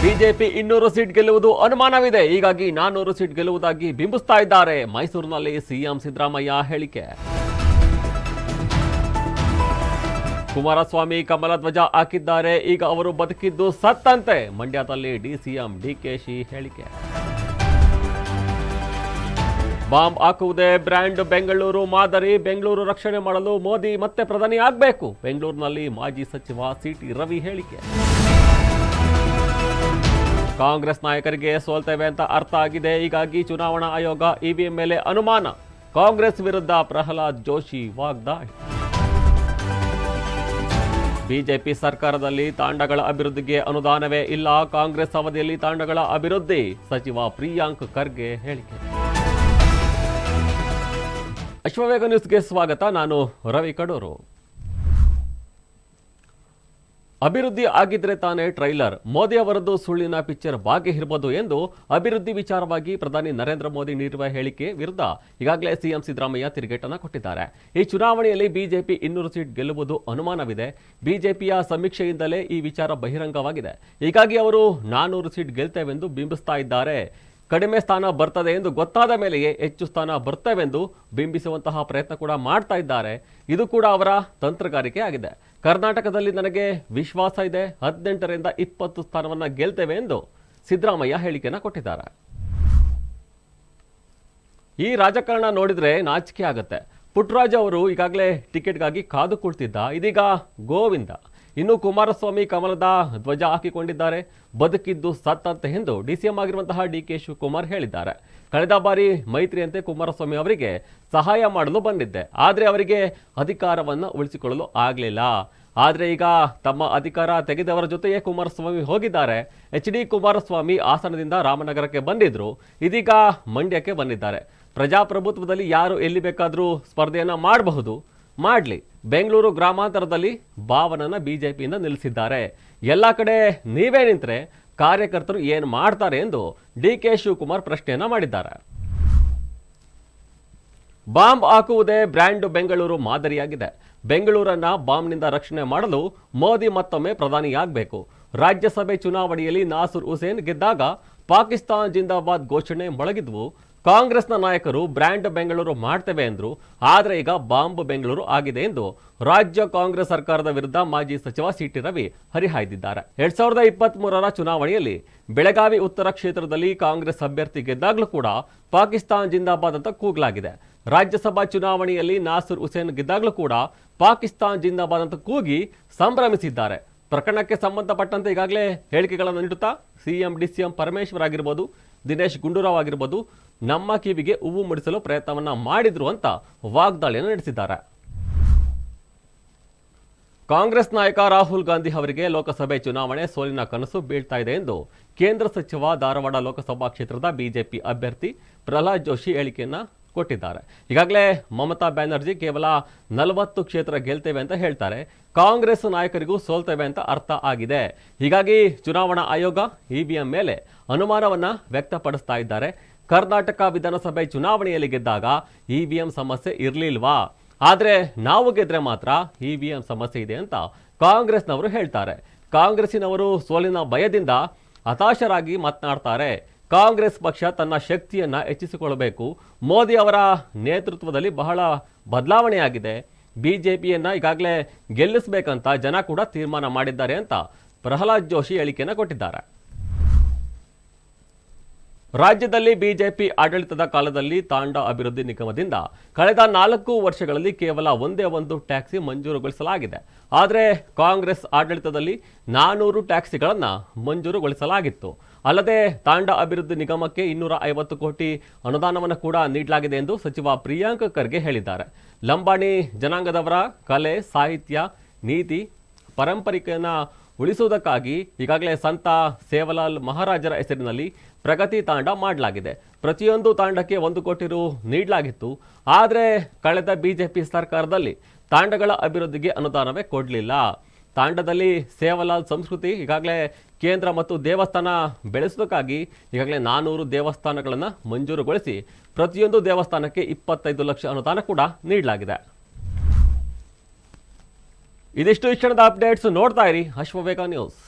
BJP 200 seat ಗೆಲ್ಲುವುದು ಅನುಮಾನವಿದೆ, ಹೀಗಾಗಿ 400 seat ಗೆಲ್ಲುವುದಾಗಿ ಬಿಂಬಿಸ್ತಾ ಇದ್ದಾರೆ. ಮೈಸೂರಿನಲ್ಲಿ ಸಿಎಂ ಸಿದ್ದರಾಮಯ್ಯ ಹೇಳಿಕೆ. ಕುಮಾರಸ್ವಾಮಿ ಕಮಲ ಧ್ವಜ ಹಾಕಿದ್ದಾರೆ, ಈಗ ಅವರು ಬದುಕಿದ್ದು ಸತ್ತಂತೆ. ಮಂಡ್ಯದಲ್ಲಿ ಡಿಸಿಎಂ ಡಿಕೆಶಿ ಹೇಳಿಕೆ. ಬಾಂಬ್ ಹಾಕುವುದೇ ಬ್ರ್ಯಾಂಡ್ ಬೆಂಗಳೂರು ಮಾದರಿ, ಬೆಂಗಳೂರು ರಕ್ಷಣೆ ಮಾಡಲು ಮೋದಿ ಮತ್ತೆ ಪ್ರಧಾನಿ ಆಗಬೇಕು. ಬೆಂಗಳೂರಿನಲ್ಲಿ ಮಾಜಿ ಸಚಿವ ಸಿಟಿ ರವಿ ಹೇಳಿಕೆ. ಕಾಂಗ್ರೆಸ್ ನಾಯಕರಿಗೆ ಸೋಲ್ತೇವೆ ಅಂತ ಅರ್ಥ ಆಗಿದೆ, ಹೀಗಾಗಿ ಚುನಾವಣಾ ಆಯೋಗ ಇವಿಎಂ ಮೇಲೆ ಅನುಮಾನ. ಕಾಂಗ್ರೆಸ್ ವಿರುದ್ಧ ಪ್ರಹ್ಲಾದ್ ಜೋಶಿ ವಾಗ್ದಾಳಿ. ಬಿಜೆಪಿ ಸರ್ಕಾರದಲ್ಲಿ ತಾಂಡಗಳ ಅಭಿವೃದ್ಧಿಗೆ ಅನುದಾನವೇ ಇಲ್ಲ, ಕಾಂಗ್ರೆಸ್ ಅವಧಿಯಲ್ಲಿ ತಾಂಡಗಳ ಅಭಿವೃದ್ಧಿ, ಸಚಿವ ಪ್ರಿಯಾಂಕ್ ಖರ್ಗೆ ಹೇಳಿಕೆ. ಅಶ್ವವೇಗ ನ್ಯೂಸ್ಗೆ ಸ್ವಾಗತ. ನಾನು ರವಿ ಕಡೂರು. ಅಭಿವೃದ್ಧಿ ಆಗಿದ್ರೆ ತಾನೇ ಟ್ರೈಲರ್. ಮೋದಿ ಅವರದ್ದು ಸುಳ್ಳಿನ ಪಿಕ್ಚರ್ ಭಾಗ್ಯ ಇರಬಹುದು ಎಂದು ಅಭಿವೃದ್ಧಿ ವಿಚಾರವಾಗಿ ಪ್ರಧಾನಿ ನರೇಂದ್ರ ಮೋದಿ ನೀಡಿರುವ ಹೇಳಿಕೆ ವಿರುದ್ಧ ಈಗಾಗಲೇ ಸಿಎಂ ಸಿದ್ದರಾಮಯ್ಯ ತಿರುಗೇಟನ್ನು ಕೊಟ್ಟಿದ್ದಾರೆ. ಈ ಚುನಾವಣೆಯಲ್ಲಿ ಬಿಜೆಪಿ 200 ಸೀಟ್ ಗೆಲ್ಲುವುದು ಅನುಮಾನವಿದೆ. ಬಿಜೆಪಿಯ ಸಮೀಕ್ಷೆಯಿಂದಲೇ ಈ ವಿಚಾರ ಬಹಿರಂಗವಾಗಿದೆ. ಹೀಗಾಗಿ ಅವರು 400 ಸೀಟ್ ಗೆಲ್ತೇವೆಂದು ಬಿಂಬಿಸ್ತಾ ಇದ್ದಾರೆ. ಕಡಿಮೆ ಸ್ಥಾನ ಬರ್ತದೆ ಎಂದು ಗೊತ್ತಾದ ಮೇಲೆಯೇ ಹೆಚ್ಚು ಸ್ಥಾನ ಬರ್ತವೆಂದು ಬಿಂಬಿಸುವಂತಹ ಪ್ರಯತ್ನ ಕೂಡ ಮಾಡ್ತಾ ಇದ್ದಾರೆ. ಇದು ಕೂಡ ಅವರ ತಂತ್ರಗಾರಿಕೆ ಆಗಿದೆ. ಕರ್ನಾಟಕದಲ್ಲಿ ನನಗೆ ವಿಶ್ವಾಸ ಇದೆ, 18ರಿಂದ 20 ಸ್ಥಾನವನ್ನು ಗೆಲ್ತೇವೆ ಎಂದು ಸಿದ್ದರಾಮಯ್ಯ ಹೇಳಿಕೆಯನ್ನು ಕೊಟ್ಟಿದ್ದಾರೆ. ಈ ರಾಜಕಾರಣ ನೋಡಿದ್ರೆ ನಾಚಿಕೆ ಆಗುತ್ತೆ. ಪುಟ್ಟರಾಜು ಅವರು ಈಗಾಗಲೇ ಟಿಕೆಟ್ಗಾಗಿ ಕಾದು ಕುಳಿತಿದ್ದ, ಇದೀಗ ಗೋವಿಂದ. ಇನ್ನು ಕುಮಾರಸ್ವಾಮಿ ಕಮಲದ ಧ್ವಜ ಹಾಕಿಕೊಂಡಿದ್ದಾರೆ, ಬದುಕಿದ್ದು ಸತ್ತಂತೆ ಎಂದು ಡಿಸಿಎಂ ಆಗಿರುವಂತಹ ಡಿಕೆ ಶಿವಕುಮಾರ್ ಹೇಳಿದ್ದಾರೆ. ಕಳೆದ ಬಾರಿ ಮೈತ್ರಿಯಂತೆ ಕುಮಾರಸ್ವಾಮಿ ಅವರಿಗೆ ಸಹಾಯ ಮಾಡಲು ಬಂದಿದ್ದೆ, ಆದರೆ ಅವರಿಗೆ ಅಧಿಕಾರವನ್ನು ಉಳಿಸಿಕೊಳ್ಳಲು ಆಗಲಿಲ್ಲ. ಆದರೆ ಈಗ ತಮ್ಮ ಅಧಿಕಾರ ತೆಗೆದವರ ಜೊತೆಯೇ ಕುಮಾರಸ್ವಾಮಿ ಹೋಗಿದ್ದಾರೆ. HD ಕುಮಾರಸ್ವಾಮಿ ಹಾಸನದಿಂದ ರಾಮನಗರಕ್ಕೆ ಬಂದಿದ್ರು, ಇದೀಗ ಮಂಡ್ಯಕ್ಕೆ ಬಂದಿದ್ದಾರೆ. ಪ್ರಜಾಪ್ರಭುತ್ವದಲ್ಲಿ ಯಾರು ಎಲ್ಲಿ ಬೇಕಾದರೂ ಸ್ಪರ್ಧೆಯನ್ನು ಮಾಡಬಹುದು, ಮಾಡಲಿ. ಬೆಂಗಳೂರು ಗ್ರಾಮಾಂತರದಲ್ಲಿ ಭಾವನನ್ನ ಬಿಜೆಪಿಯಿಂದ ನಿಲ್ಲಿಸಿದ್ದಾರೆ. ಎಲ್ಲ ಕಡೆ ನೀವೇ ನಿಂತರೆ ಕಾರ್ಯಕರ್ತರು ಏನು ಮಾಡ್ತಾರೆ ಎಂದು ಡಿಕೆ ಶಿವಕುಮಾರ್ ಪ್ರಶ್ನೆಯನ್ನ ಮಾಡಿದ್ದಾರೆ. ಬಾಂಬ್ ಹಾಕುವುದೇ ಬ್ರ್ಯಾಂಡ್ ಬೆಂಗಳೂರು ಮಾದರಿಯಾಗಿದೆ. ಬೆಂಗಳೂರನ್ನ ಬಾಂಬ್ನಿಂದ ರಕ್ಷಣೆ ಮಾಡಲು ಮೋದಿ ಮತ್ತೊಮ್ಮೆ ಪ್ರಧಾನಿಯಾಗಬೇಕು. ರಾಜ್ಯಸಭೆ ಚುನಾವಣೆಯಲ್ಲಿ ನಾಸರ್ ಹುಸೇನ್ ಗೆದ್ದಾಗ ಪಾಕಿಸ್ತಾನ್ ಜಿಂದಾಬಾದ್ ಘೋಷಣೆ ಮೊಳಗಿದ್ವು. ಕಾಂಗ್ರೆಸ್ನ ನಾಯಕರು ಬ್ರ್ಯಾಂಡ್ ಬೆಂಗಳೂರು ಮಾಡ್ತೇವೆ ಎಂದರು, ಆದರೆ ಈಗ ಬಾಂಬ್ ಬೆಂಗಳೂರು ಆಗಿದೆ ಎಂದು ರಾಜ್ಯ ಕಾಂಗ್ರೆಸ್ ಸರ್ಕಾರದ ವಿರುದ್ಧ ಮಾಜಿ ಸಚಿವ ಸಿಟಿ ರವಿ ಹರಿಹಾಯ್ದಿದ್ದಾರೆ. 2023ರ ಚುನಾವಣೆಯಲ್ಲಿ ಬೆಳಗಾವಿ ಉತ್ತರ ಕ್ಷೇತ್ರದಲ್ಲಿ ಕಾಂಗ್ರೆಸ್ ಅಭ್ಯರ್ಥಿ ಗೆದ್ದಾಗಲೂ ಕೂಡ ಪಾಕಿಸ್ತಾನ್ ಜಿಂದಾಬಾದ್ ಅಂತ ಕೂಗಲಾಗಿದೆ. ರಾಜ್ಯಸಭಾ ಚುನಾವಣೆಯಲ್ಲಿ ನಾಸರ್ ಹುಸೇನ್ ಗೆದ್ದಾಗಲೂ ಕೂಡ ಪಾಕಿಸ್ತಾನ್ ಜಿಂದಾಬಾದ್ ಅಂತ ಕೂಗಿ ಸಂಭ್ರಮಿಸಿದ್ದಾರೆ. ಪ್ರಕರಣಕ್ಕೆ ಸಂಬಂಧಪಟ್ಟಂತೆ ಈಗಾಗಲೇ ಹೇಳಿಕೆಗಳನ್ನು ನೀಡುತ್ತಾ ಸಿಎಂ ಡಿಸಿಎಂ ಪರಮೇಶ್ವರ್ ಆಗಿರ್ಬೋದು, ದಿನೇಶ್ ಗುಂಡೂರಾವ್ ಆಗಿರ್ಬೋದು, ನಮ್ಮ ಕಿವಿಗೆ ಹೂವು ಮುಡಿಸಲು ಪ್ರಯತ್ನವನ್ನ ಮಾಡಿದ್ರು ಅಂತ ವಾಗ್ದಾಳಿಯನ್ನು ನಡೆಸಿದ್ದಾರೆ. ಕಾಂಗ್ರೆಸ್ ನಾಯಕ ರಾಹುಲ್ ಗಾಂಧಿ ಅವರಿಗೆ ಲೋಕಸಭೆ ಚುನಾವಣೆ ಸೋಲಿನ ಕನಸು ಬೀಳ್ತಾ ಇದೆ ಎಂದು ಕೇಂದ್ರ ಸಚಿವ ಧಾರವಾಡ ಲೋಕಸಭಾ ಕ್ಷೇತ್ರದ ಬಿಜೆಪಿ ಅಭ್ಯರ್ಥಿ ಪ್ರಹ್ಲಾದ್ ಜೋಶಿ ಹೇಳಿಕೆಯನ್ನ ಕೊಟ್ಟಿದ್ದಾರೆ. ಈಗಾಗಲೇ ಮಮತಾ ಬ್ಯಾನರ್ಜಿ ಕೇವಲ 40 ಕ್ಷೇತ್ರ ಗೆಲ್ತೇವೆ ಅಂತ ಹೇಳ್ತಾರೆ. ಕಾಂಗ್ರೆಸ್ ನಾಯಕರಿಗೂ ಸೋಲ್ತೇವೆ ಅಂತ ಅರ್ಥ ಆಗಿದೆ. ಹೀಗಾಗಿ ಚುನಾವಣಾ ಆಯೋಗ ಇವಿಎಂ ಮೇಲೆ ಅನುಮಾನವನ್ನ ವ್ಯಕ್ತಪಡಿಸ್ತಾ ಇದ್ದಾರೆ. ಕರ್ನಾಟಕ ವಿಧಾನಸಭೆ ಚುನಾವಣೆಯಲ್ಲಿ ಗೆದ್ದಾಗ ಇವಿಎಂ ಸಮಸ್ಯೆ ಇರಲಿಲ್ವಾ, ಆದರೆ ನಾವು ಗೆದ್ರೆ ಮಾತ್ರ ಇವಿಎಂ ಸಮಸ್ಯೆ ಇದೆ ಅಂತ ಕಾಂಗ್ರೆಸ್ನವರು ಹೇಳ್ತಾರೆ. ಕಾಂಗ್ರೆಸ್ಸಿನವರು ಸೋಲಿನ ಭಯದಿಂದ ಹತಾಶರಾಗಿ ಮಾತನಾಡ್ತಾರೆ. ಕಾಂಗ್ರೆಸ್ ಪಕ್ಷ ತನ್ನ ಶಕ್ತಿಯನ್ನ ಹೆಚ್ಚಿಸಿಕೊಳ್ಳಬೇಕು. ಮೋದಿ ಅವರ ನೇತೃತ್ವದಲ್ಲಿ ಬಹಳ ಬದಲಾವಣೆಯಾಗಿದೆ. ಬಿಜೆಪಿಯನ್ನ ಈಗಾಗಲೇ ಗೆಲ್ಲಿಸಬೇಕಂತ ಜನ ಕೂಡ ತೀರ್ಮಾನ ಮಾಡಿದ್ದಾರೆ ಅಂತ ಪ್ರಹ್ಲಾದ್ ಜೋಶಿ ಹೇಳಿಕೆಯನ್ನು ಕೊಟ್ಟಿದ್ದಾರೆ. ರಾಜ್ಯದಲ್ಲಿ ಬಿಜೆಪಿ ಆಡಳಿತದ ಕಾಲದಲ್ಲಿ ತಾಂಡ ಅಭಿವೃದ್ಧಿ ನಿಗಮದಿಂದ ಕಳೆದ 4 ವರ್ಷಗಳಲ್ಲಿ ಕೇವಲ ಒಂದೇ ಒಂದು ಟ್ಯಾಕ್ಸಿ ಮಂಜೂರುಗೊಳಿಸಲಾಗಿದೆ. ಆದರೆ ಕಾಂಗ್ರೆಸ್ ಆಡಳಿತದಲ್ಲಿ 400 ಟ್ಯಾಕ್ಸಿಗಳನ್ನು ಮಂಜೂರುಗೊಳಿಸಲಾಗಿತ್ತು. ಅಲ್ಲದೆ ತಾಂಡ ಅಭಿವೃದ್ಧಿ ನಿಗಮಕ್ಕೆ 250 ಕೋಟಿ ಅನುದಾನವನ್ನು ಕೂಡ ನೀಡಲಾಗಿದೆ ಎಂದು ಸಚಿವ ಪ್ರಿಯಾಂಕ್ ಖರ್ಗೆ ಹೇಳಿದ್ದಾರೆ. ಲಂಬಾಣಿ ಜನಾಂಗದವರ ಕಲೆ, ಸಾಹಿತ್ಯ, ನೀತಿ, ಪರಂಪರೆಯನ್ನು ಉಳಿಸುವುದಕ್ಕಾಗಿ ಈಗಾಗಲೇ ಸಂತ ಸೇವಲಾಲ್ ಮಹಾರಾಜರ ಹೆಸರಿನಲ್ಲಿ ಪ್ರಗತಿ ತಾಂಡ ಮಾಡಲಾಗಿದೆ. ಪ್ರತಿಯೊಂದು ತಾಂಡಕ್ಕೆ 1 ಕೋಟಿ ರು ನೀಡಲಾಗಿತ್ತು. ಆದರೆ ಕಳೆದ ಬಿಜೆಪಿ ಸರ್ಕಾರದಲ್ಲಿ ತಾಂಡಗಳ ಅಭಿವೃದ್ಧಿಗೆ ಅನುದಾನವೇ ಕೊಡಲಿಲ್ಲ. ತಾಂಡದಲ್ಲಿ ಸೇವಲಾಲ್ ಸಂಸ್ಕೃತಿ ಈಗಾಗಲೇ ಕೇಂದ್ರ ಮತ್ತು ದೇವಸ್ಥಾನ ಬೆಳೆಸೋದಕ್ಕಾಗಿ ಈಗಾಗಲೇ 400 ದೇವಸ್ಥಾನಗಳನ್ನು ಮಂಜೂರುಗೊಳಿಸಿ ಪ್ರತಿಯೊಂದು ದೇವಸ್ಥಾನಕ್ಕೆ 25 ಲಕ್ಷ ಅನುದಾನ ಕೂಡ ನೀಡಲಾಗಿದೆ. ಇದಿಷ್ಟು ಈ ಕ್ಷಣದ ಅಪ್ಡೇಟ್ಸ್. ನೋಡ್ತಾ ಇರಿ ಅಶ್ವವೇಗ ನ್ಯೂಸ್.